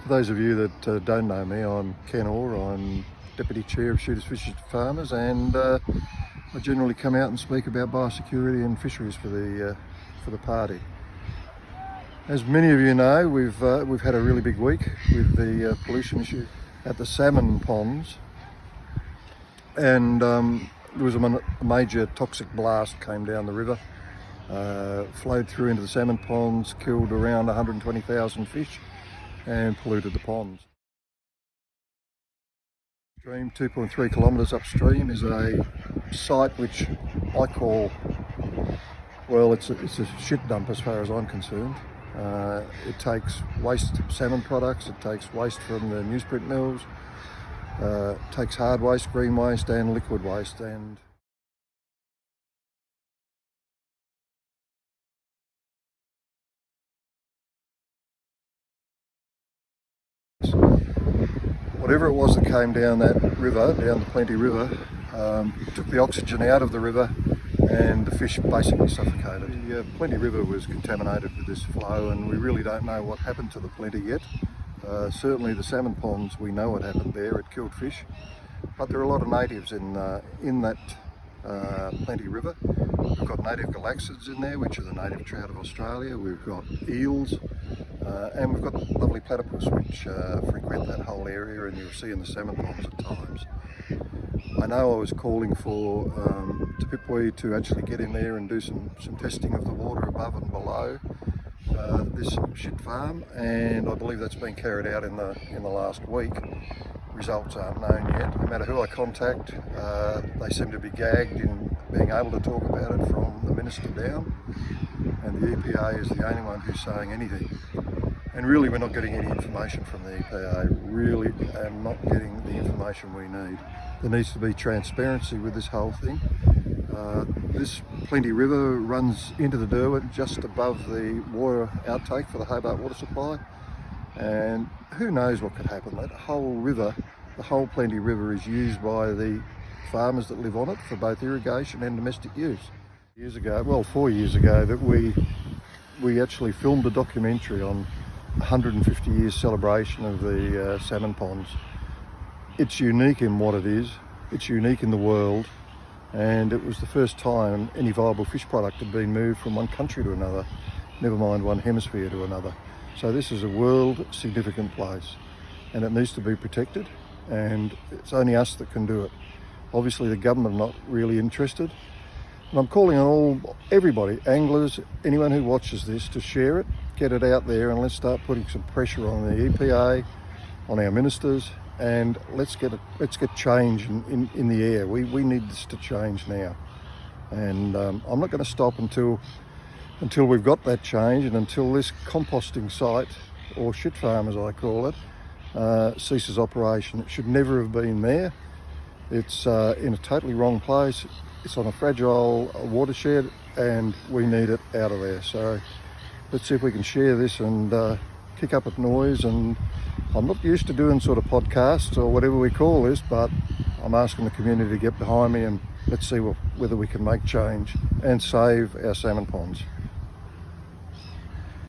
For those of you that don't know me, I'm Ken Orr. I'm Deputy Chair of Shooters Fishers Farmers, and I generally come out and speak about biosecurity and fisheries for the party. As many of you know, we've had a really big week with the pollution issue at the salmon ponds, and there was a major toxic blast came down the river, flowed through into the salmon ponds, killed around 120,000 fish and polluted the ponds. 2.3 kilometres upstream is a site which I call, well, it's a shit dump as far as I'm concerned. It takes waste salmon products, it takes waste from the newsprint mills, takes hard waste, green waste and liquid waste. And whatever it was that came down that river, down the Plenty River, took the oxygen out of the river and the fish basically suffocated. The Plenty River was contaminated with this flow, and we really don't know what happened to the Plenty yet. Certainly the salmon ponds, we know what happened there, it killed fish. But there are a lot of natives in that Plenty River. We've got native galaxids in there, which are the native trout of Australia. We've got eels, and we've got lovely platypus, which frequent that whole area, and you'll see in the salmon ponds at times. I know I was calling for Te Pipui to actually get in there and do some testing of the water above and below this shit farm, and I believe that's been carried out in the last week. Results aren't known yet. No matter who I contact, they seem to be gagged in being able to talk about it from the minister down, and the EPA is the only one who's saying anything. And really we're not getting any information from the EPA, really am not getting the information we need. There needs to be transparency with this whole thing. This Plenty River runs into the Derwent just above the water outtake for the Hobart water supply, and who knows what could happen. That whole river, the whole Plenty River, is used by the farmers that live on it for both irrigation and domestic use. 4 years ago, that we actually filmed a documentary on 150 years celebration of the salmon ponds. It's unique in what it is, it's unique in the world, and it was the first time any viable fish product had been moved from one country to another, never mind one hemisphere to another. So this is a world significant place, and it needs to be protected, and it's only us that can do it. Obviously the government are not really interested, and I'm calling on everybody, anglers, anyone who watches this, to share it, get it out there, and let's start putting some pressure on the EPA, on our ministers, and let's get change in the air. We need this to change now, and I'm not going to stop until we've got that change, and until this composting site, or shit farm as I call it, ceases operation. It should never have been there. It's in a totally wrong place. It's on a fragile watershed, and we need it out of there. So let's see if we can share this and kick up a noise. And I'm not used to doing sort of podcasts or whatever we call this, but I'm asking the community to get behind me, and let's see whether we can make change and save our salmon ponds.